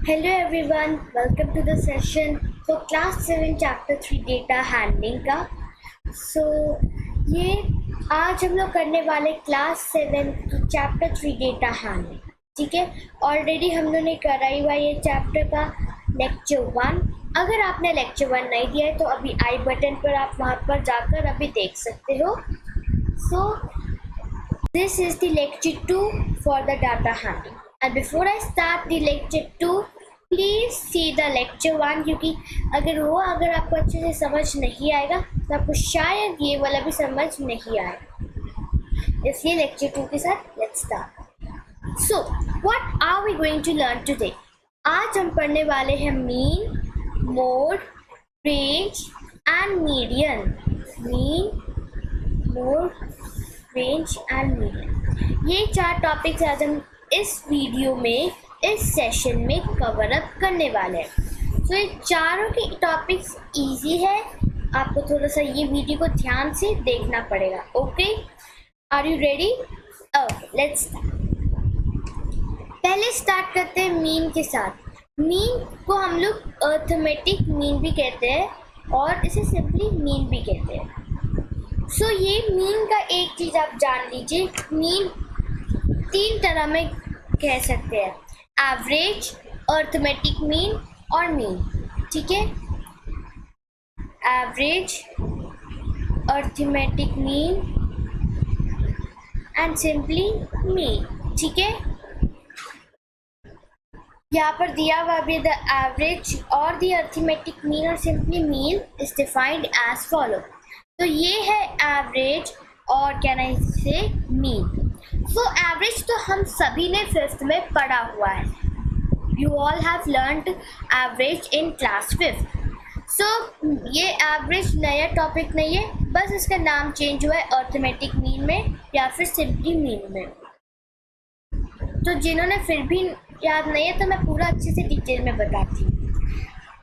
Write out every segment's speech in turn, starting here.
Hello everyone, welcome to the session for class 7 chapter 3 data handling का। So ये आज हम लोग करने वाले क्लास 7 चैप्टर 3 डेटा हैंडलिंग। ठीक है, ऑलरेडी हम लोगों ने कराई हुआ ये चैप्टर का लेक्चर 1। अगर आपने लेक्चर 1 नहीं दिया है तो अभी आई बटन पर आप वहाँ पर जाकर अभी देख सकते हो। So this is the lecture 2 for the data handling. And before I start the lecture 2, please see the lecture 1, क्योंकि अगर आपको अच्छे से समझ नहीं आएगा तो आपको शायद ये वाला भी समझ नहीं आएगा। इसलिए लेक्चर 2 के साथ let's start. So what are we going to learn today? आज हम पढ़ने वाले हैं mean, mode, range and median. Mean, mode, range and median, ये 4 टॉपिक्स आज हम इस वीडियो में इस सेशन में कवर अप करने वाले हैं। तो ये चारों के टॉपिक्स इजी है, आपको थोड़ा सा ये वीडियो को ध्यान से देखना पड़ेगा। Okay, are you ready? Let's पहले स्टार्ट करते हैं मीन के साथ। मीन को हम लोग अर्थमेटिक मीन भी कहते हैं और इसे सिंपली मीन भी कहते हैं। सो ये मीन का एक चीज़ आप जान लीजिए, मीन 3 तरह में कह सकते हैं, एवरेज, अर्थमेटिक मीन और मीन। ठीक है, average, arithmetic mean and simply mean. ठीक है, यहाँ पर दिया हुआ भी द एवरेज और द अर्थमेटिक मीन और simply mean is defined as follow. तो ये है एवरेज और क्या नाम इसे मीन। सो एवरेज तो हम सभी ने 5th में पढ़ा हुआ है। You all have learned average in class 5th। सो ये एवरेज नया टॉपिक नहीं है, बस इसका नाम चेंज हुआ है अर्थमेटिक मीन में या फिर सिंपली मीन में। तो जिन्होंने फिर भी याद नहीं है तो मैं पूरा अच्छे से डिटेल में बताती हूँ।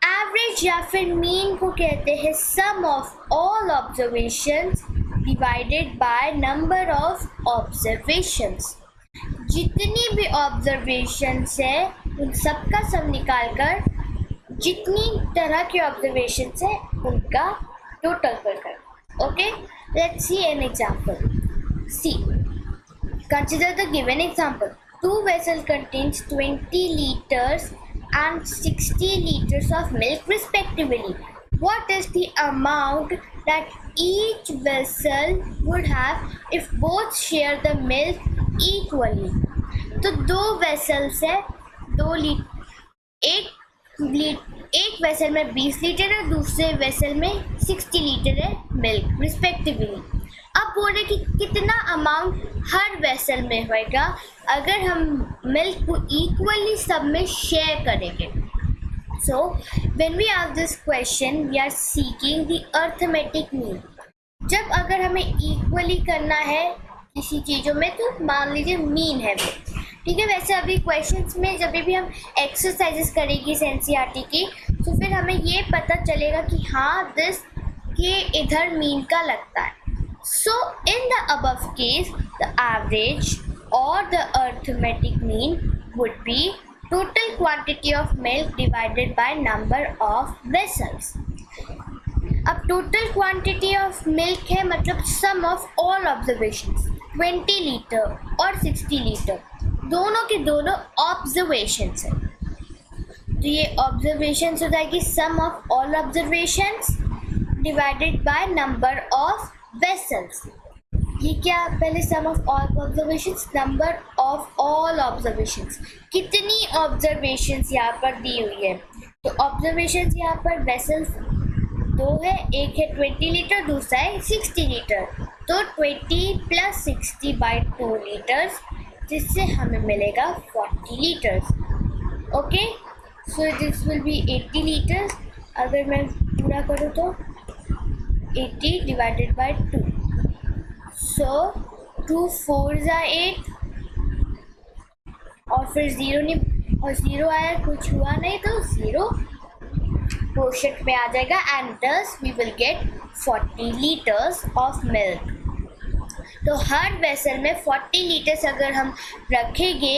एवरेज या फिर मीन को कहते हैं sum of all observations divided by number of observations. जितनी भी ऑब्जर्वेशंस है उन सब का सम निकालकर जितनी तरह के ऑब्जर्वेशंस है उनका टोटल कर। Okay, let's see an example. See, consider the given example. 2 vessels contains 20 liters and 60 liters of milk respectively. What is the amount that each vessel would have if both share the milk equally? तो 2 vessels है, एक vessel में 20 litre है, दूसरे vessel में 60 litre है milk respectively. अब बोले कि कितना अमाउंट हर वेसल में होएगा अगर हम मिल्क को इक्वली सब में शेयर करेंगे। So when we ask this question we are seeking the arithmetic mean. जब अगर हमें इक्वली करना है किसी चीज़ों में तो मान लीजिए मीन है वो। ठीक है, वैसे अभी क्वेश्चंस में जब भी हम एक्सरसाइजेस करेंगे एनसीईआरटी की तो फिर हमें ये पता चलेगा कि हाँ दिस के इधर मीन का लगता है। So in the above case, the average or the arithmetic mean would be total quantity of milk divided by number of vessels. अब total quantity of milk है मतलब sum of all observations 20 litre और 60 litre दोनों के दोनों observations है। तो ये observations हो जाएगी sum of all observations divided by number of vessels। ये क्या, पहले sum of all observations, number of all observations, कितनी observations यहाँ पर दी हुई है। तो observations यहाँ पर vessels 2 है, एक है 20 लीटर दूसरा है 60 लीटर। तो 20 + 60 by 2 लीटर्स जिससे हमें मिलेगा 40 litres. Okay, so this will be 80 litres. अगर मैं पूरा करूँ तो 80 divided by 2, so 2 4s are 8 और फिर 0 नहीं और 0 आया, कुछ हुआ नहीं तो 0 क्वोशंट में आ जाएगा and thus we will get 40 liters of milk। तो हर वेसल में 40 लीटर्स अगर हम रखेंगे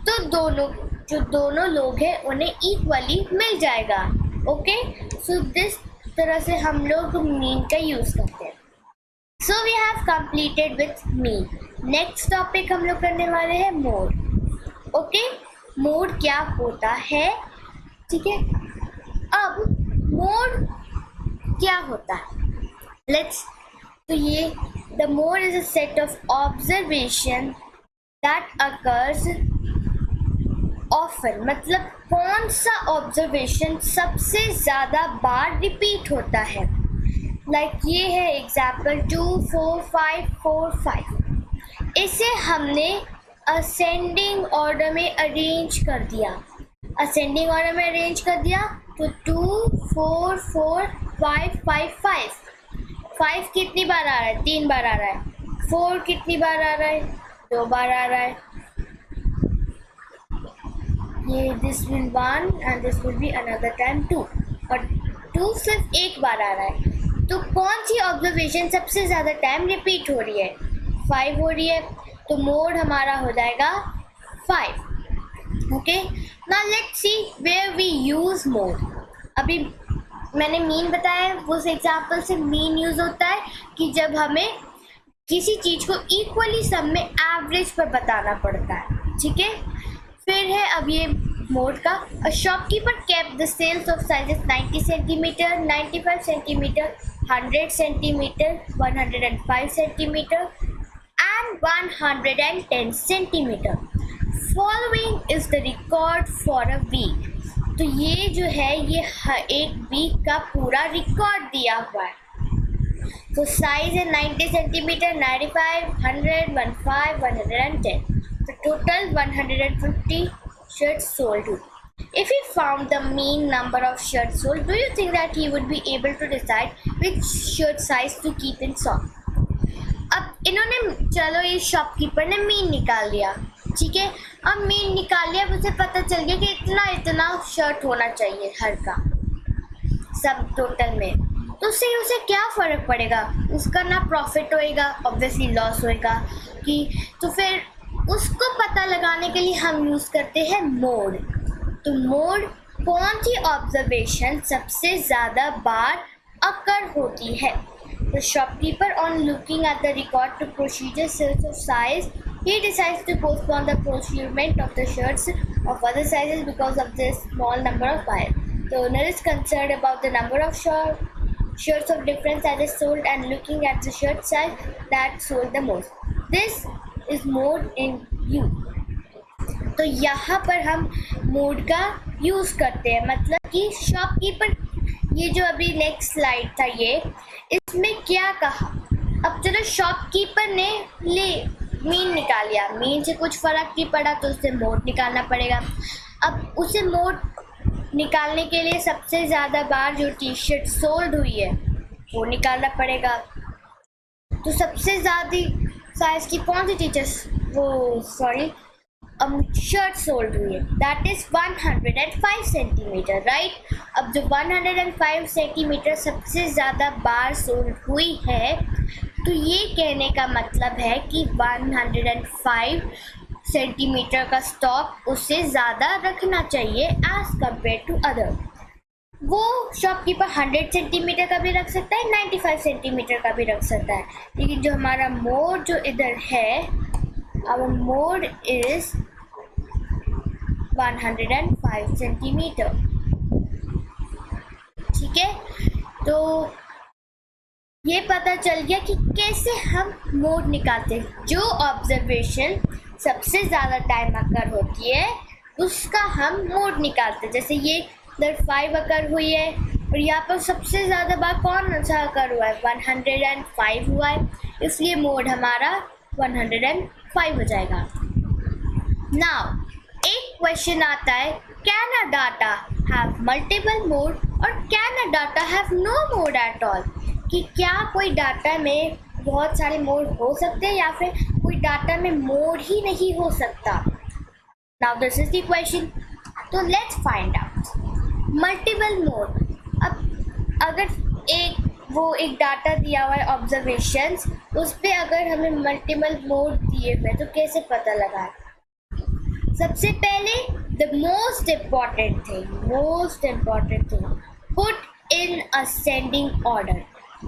तो दोनों जो दोनों लोग हैं उन्हें इक्वली मिल जाएगा। ओके, सो दिस तरह से हम लोग मीन का यूज़ करते हैं। So we have completed with mean. Next topic हम लोग करने वाले हैं मोड। ओके, मोड क्या होता है, ठीक है। अब मोड क्या होता है, लेट्स, तो ये the mode is a set of observation that occurs often, मतलब कौन सा ऑब्जर्वेशन सबसे ज़्यादा बार रिपीट होता है। लाइक ये है एग्जाम्पल 2 4 5 4 5। इसे हमने असेंडिंग ऑर्डर में अरेंज कर दिया, असेंडिंग ऑर्डर में अरेंज कर दिया तो 2 4 4 5 5 5। 5 कितनी बार आ रहा है, 3 बार आ रहा है। 4 कितनी बार आ रहा है, 2 बार आ रहा है। ये this will 1 and this will be another time 2, और 2 सिर्फ एक बार आ रहा है। तो कौन सी ऑब्जर्वेशन सबसे ज़्यादा टाइम रिपीट हो रही है, 5 हो रही है, तो मोड हमारा हो जाएगा 5। Okay, now let's see where we use mode. अभी मैंने मीन बताया, उस एग्जाम्पल से मीन यूज़ होता है कि जब हमें किसी चीज़ को इक्वली सब में एवरेज पर बताना पड़ता है, ठीक है। फिर है अब ये मोड का, a shopkeeper kept the sales of sizes 90 centimetre, 95 centimetre, 100 centimetre, 105 centimetre and 110 centimetre. Following is the record for a week. तो ये जो है ये एक वीक का पूरा रिकॉर्ड दिया हुआ है। तो साइज है 90 सेंटीमीटर, 95, 100, 15, 110। तो total 150 shirts sold. If he found the mean number of shirts sold, do you think that he would be able to decide which shirt size to keep in stock? अब इन्होंने, चलो ये shopkeeper ने mean निकाल लिया, ठीक है। अब मीन निकाल लिया, उसे पता चल गया कि इतना इतना शर्ट होना चाहिए हर का सब टोटल में। तो उससे उसे क्या फ़र्क पड़ेगा, उसका ना प्रॉफिट होएगा, ऑब्वियसली लॉस होएगा कि, तो फिर उसको पता लगाने के लिए हम यूज़ करते हैं मोड। तो मोड कौन सी ऑब्जर्वेशन सबसे ज़्यादा बार अकर होती है। The shopkeeper, on looking at the record to procedure sales of size, he decides to postpone the procurement of the shirts of other sizes because of this small number of buyers. The owner is concerned about the number of shirts of different sizes sold and looking at the shirt size that sold the most. This is mode in use. तो यहाँ पर हम mode का use करते हैं, मतलब कि shopkeeper, ये जो अभी नेक्स्ट स्लाइड था ये, इसमें क्या कहा। अब चलो शॉपकीपर ने ले मीन निकाल लिया, मीन से कुछ फ़र्क नहीं पड़ा तो उसे मोड निकालना पड़ेगा। अब उसे मोड निकालने के लिए सबसे ज़्यादा बार जो टी शर्ट सोल्ड हुई है वो निकालना पड़ेगा। तो सबसे ज़्यादा साइज़ की कौन सी टीचर्स शर्ट सोल्ड हुई है, दैट इज़ 105 सेंटीमीटर, राइट। अब जो 105 सेंटीमीटर सबसे ज़्यादा बार सोल्ड हुई है, तो ये कहने का मतलब है कि 105 सेंटीमीटर का स्टॉक उससे ज़्यादा रखना चाहिए एज़ कम्पेयर टू अदर। वो शॉपकीपर 100 सेंटीमीटर का भी रख सकता है, 95 सेंटीमीटर का भी रख सकता है, लेकिन जो हमारा मोड जो इधर है, our mode is 105 सेंटीमीटर, ठीक है। तो ये पता चल गया कि कैसे हम मोड निकालते हैं। जो ऑब्जर्वेशन सबसे ज़्यादा टाइम अकर होती है उसका हम मोड निकालते हैं। जैसे ये इधर 5 अकर हुई है और यहाँ पर सबसे ज़्यादा बार कौन सा अकर हुआ है, 105 हुआ है, इसलिए मोड हमारा 105 हो जाएगा। नाउ एक क्वेश्चन आता है, can a data have multiple mode or can a data have no mode at all, कि क्या कोई डाटा में बहुत सारे मोड हो सकते हैं या फिर कोई डाटा में मोड ही नहीं हो सकता। Now this is the question, तो let's find out multiple mode. अब अगर एक डाटा दिया हुआ है ऑब्जर्वेशंस, उस पर अगर हमें मल्टीपल मोड दिए हुए तो कैसे पता लगाए। सबसे पहले the most important thing, put in ascending order.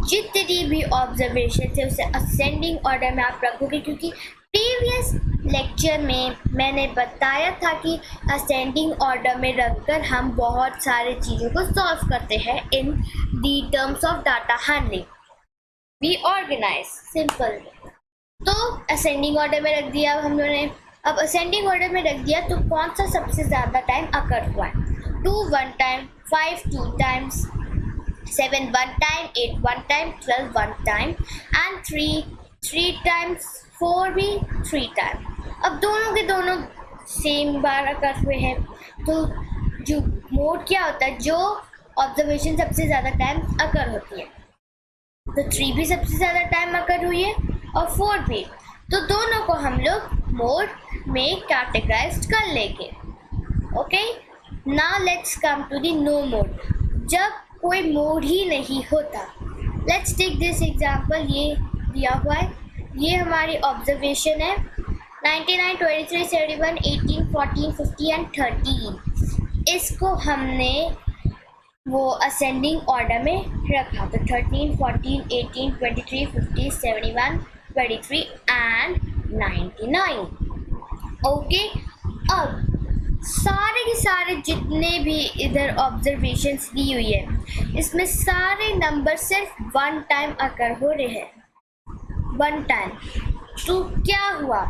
जितनी भी ऑब्जर्वेशन थे उसे असेंडिंग ऑर्डर में आप रखोगे, क्योंकि प्रीवियस लेक्चर में मैंने बताया था कि असेंडिंग ऑर्डर में रखकर हम बहुत सारे चीज़ों को सॉल्व करते हैं in the terms of data handling. We organize simple. तो असेंडिंग ऑर्डर में रख दिया हम लोगों ने। अब असेंडिंग ऑर्डर में रख दिया तो कौन सा सबसे ज़्यादा टाइम अकर हुआ है? 2 1 time, 5 2 times, 7 1 time, 8 1 time, 12 1 time and 3 times, 4 भी 3 टाइम। अब दोनों के दोनों सेम बार अकर हुए हैं, तो जो मोड क्या होता है, जो ऑब्जर्वेशन सबसे ज़्यादा टाइम अकर होती है, तो 3 भी सबसे ज़्यादा टाइम अकर हुई है और 4 भी। तो दोनों को हम लोग मोड में कैटेगराइज कर लेंगे। Okay, now let's come to the no mode, जब कोई मोड ही नहीं होता। लेट्स टेक दिस एग्जांपल, ये दिया हुआ है, ये हमारी ऑब्जर्वेशन है 99 23 71 18 14 50 एंड 13। इसको हमने वो असेंडिंग ऑर्डर में रखा, तो 13 14 18 23 50 71 23 एंड 99। ओके, अब सारे के सारे जितने भी इधर ऑब्जर्वेशंस दी हुई है, इसमें सारे नंबर सिर्फ 1 टाइम अकर हो रहे हैं, 1 टाइम। तो क्या हुआ,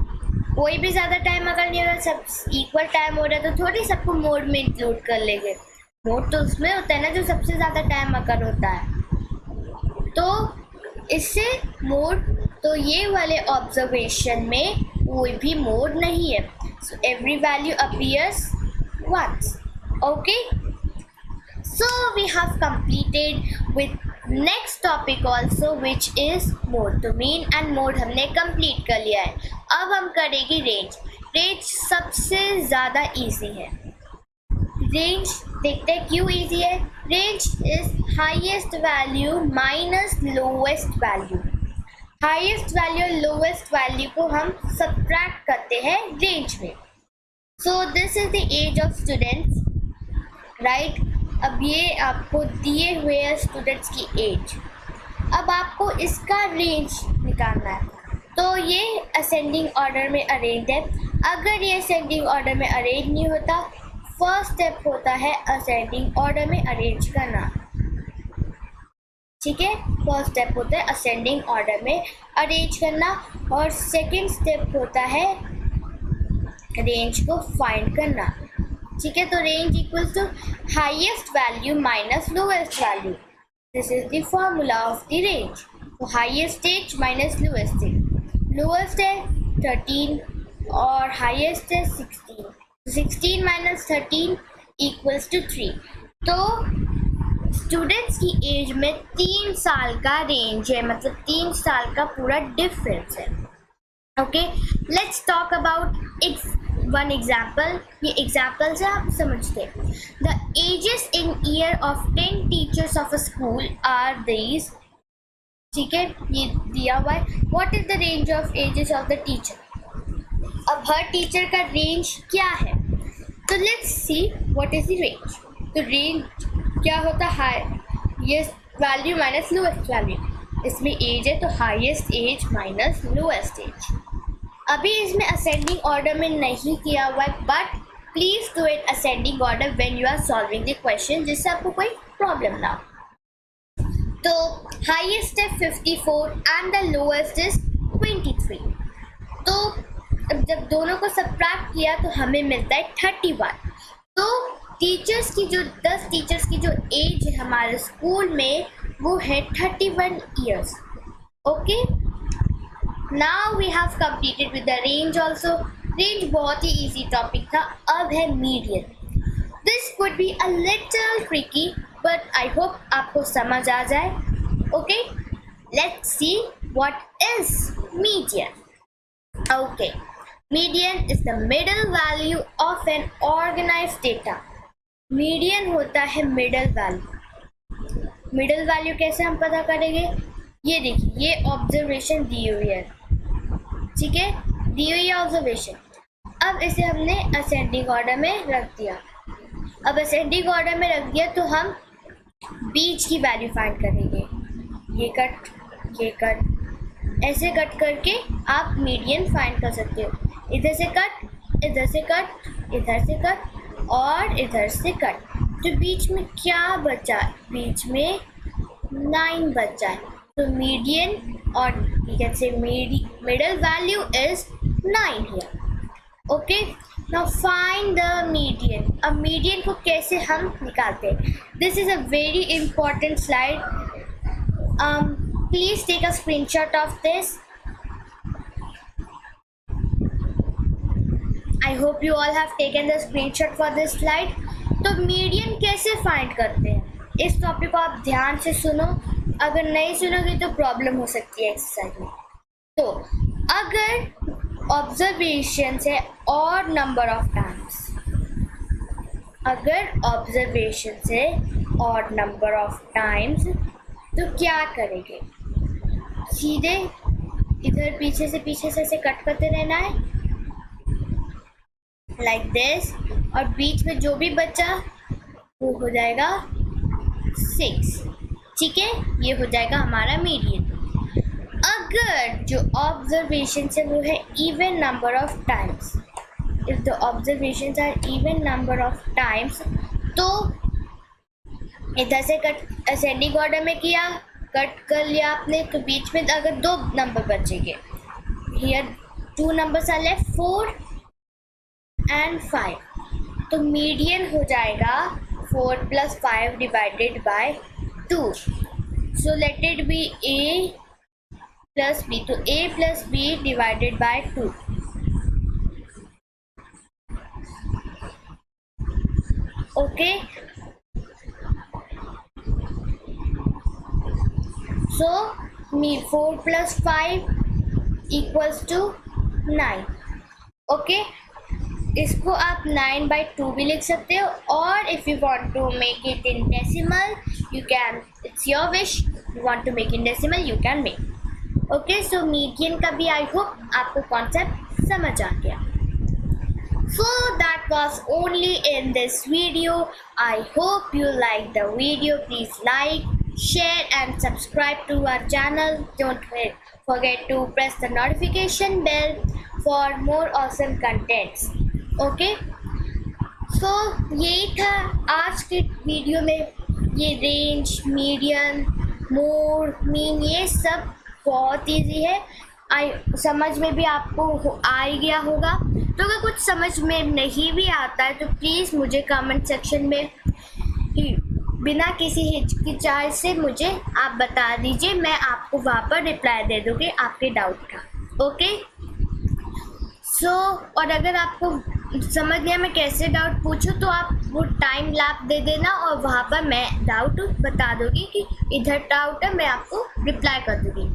कोई भी ज़्यादा टाइम अगर नहीं हो रहा, सब इक्वल टाइम हो रहा है, तो थोड़ी सबको मोड में इंक्लूड कर लेंगे। मोड तो उसमें होता है ना जो सबसे ज़्यादा टाइम अकर होता है, तो इससे मोड, तो ये वाले ऑब्जर्वेशन में कोई भी मोड नहीं है, so every value appears once. Okay, so we have completed with next topic also, which is mode। तो mean and mode हमने complete कर लिया है। अब हम करेंगे रेंज। रेंज सबसे ज़्यादा easy है। रेंज देखते हैं क्यों easy है। Range is highest value minus lowest value। Highest value और लोवेस्ट वैल्यू को हम सब्ट्रैक्ट करते हैं रेंज में। So this is the age of students, right. अब ये आपको दिए हुए हैं स्टूडेंट्स की एज। अब आपको इसका रेंज निकालना है, तो ये असेंडिंग ऑर्डर में अरेंज है। अगर ये असेंडिंग ऑर्डर में अरेंज नहीं होता, फर्स्ट स्टेप होता है असेंडिंग ऑर्डर में अरेंज करना, ठीक है। फर्स्ट स्टेप होता है असेंडिंग ऑर्डर में अरेंज करना, और सेकंड स्टेप होता है रेंज को फाइंड करना, ठीक है। तो range equals to highest value minus lowest value, this is the formula of the range. तो highest age minus lowest age, lowest है 13 और हाईएस्ट है 16, 16 माइनस 13 इक्वल्स टू 3। तो स्टूडेंट्स की एज में 3 साल का रेंज है, मतलब 3 साल का पूरा डिफरेंस है। Okay, let's talk about its one example. ये एग्जाम्पल से आप समझते हैं। The ages in year of 10 teachers of a school are these, ठीक है, ये दिया हुआ है। What is the range of ages of the teacher. अब हर टीचर का रेंज क्या है, तो let's see what is the range. तो रेंज क्या होता है, highest value minus lowest value. इसमें एज है तो highest age minus lowest age. अभी इसमें असेंडिंग ऑर्डर में नहीं किया हुआ है, but please do it ascending order when you are solving the question, जिससे आपको कोई प्रॉब्लम ना हो। तो हाईएस्ट है 54 एंड द लोएस्ट इज 23। तो अब जब दोनों को सब्ट्रैक्ट किया तो हमें मिलता है 31। तो टीचर्स की जो 10 टीचर्स की जो एज है हमारे स्कूल में, वो है 31 years. Okay, now we have completed with the range also. Range बहुत ही इजी टॉपिक था। अब है median. This could be a little tricky, but I hope आपको समझ आ जाए। Okay, let's see what is median. Okay, median is the middle value of an organized data. Median होता है मिडल वैल्यू। मिडल वैल्यू कैसे हम पता करेंगे, ये देखिए, ये ऑब्जर्वेशन दी हुई है, ठीक है, दी हुई है ऑब्जर्वेशन। अब इसे हमने असेंडिंग ऑर्डर में रख दिया। अब असेंडिंग ऑर्डर में रख दिया तो हम बीच की वैल्यू फाइंड करेंगे। ये कट ऐसे कट करके आप मीडियन फाइंड कर सकते हो। इधर से कट, इधर से कट, इधर से कट और इधर से कट। तो बीच में क्या बचा? बीच में 9 बचा है। तो मीडियन और you can say middle value is 9 here. Okay, now find the median. अब मीडियन को कैसे हम निकालते हैं? This is a very important slide. Please take a screenshot of this. I hope you all have taken the screenshot for this slide. तो median कैसे find करते हैं? इस टॉपिक को आप ध्यान से सुनो, अगर नहीं सुनोगे तो प्रॉब्लम हो सकती है एक्सरसाइज में। तो अगर ऑब्जर्वेशन से और नंबर ऑफ टाइम्स, अगर ऑब्जर्वेशन से और नंबर ऑफ टाइम्स, तो क्या करेंगे? सीधे इधर पीछे से ऐसे कट करते रहना है लाइक दिस, और बीच में जो भी बचा वो हो जाएगा 6। ठीक है, ये हो जाएगा हमारा मीडियन। अगर जो ऑब्जर्वेशन है वो है even number of times, if the observations are even number of times, तो इधर से कट असेंडिंग ऑर्डर में किया, कट कर लिया आपने, तो बीच में अगर 2 नंबर बचेंगे, here 2 numbers are left, 4 and 5, तो मीडियन हो जाएगा 4 + 5 divided by 2. So let it be A plus B. तो A plus B divided by 2. Okay. So 4 plus 5 equals to 9. Okay. इसको आप 9/2 भी लिख सकते हो, और if you want to make it in decimal you can, it's your wish, you want to make in decimal you can make. Okay, so median का भी I hope आपको कॉन्सेप्ट समझ आ गया। So that was only in this video. I hope you like the video. Please like, share and subscribe to our channel. Don't forget to press the notification bell for more awesome contents. Okay, so यही था आज के video में। ये range, median, mode, mean, ये सब बहुत easy है। समझ में भी आपको आ गया होगा। तो अगर कुछ समझ में नहीं भी आता है तो प्लीज़ मुझे कमेंट सेक्शन में बिना किसी हिचकिचाहट से मुझे आप बता दीजिए, मैं आपको वहाँ पर रिप्लाई दे दूँगी आपके डाउट का। ओके, सो और अगर आपको समझ गया मैं कैसे डाउट पूछूं तो आप वो टाइम लैप दे देना और वहाँ पर मैं डाउट बता दूँगी कि इधर डाउट है, मैं आपको रिप्लाई कर दूँगी।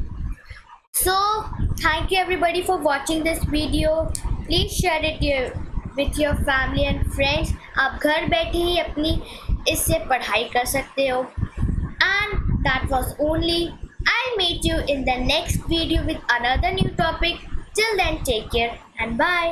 So thank you everybody for watching this video. Please share it with your family and friends. आप घर बैठे ही अपनी इससे पढ़ाई कर सकते हो। And that was only. I meet you in the next video with another new topic. Till then, take care and bye.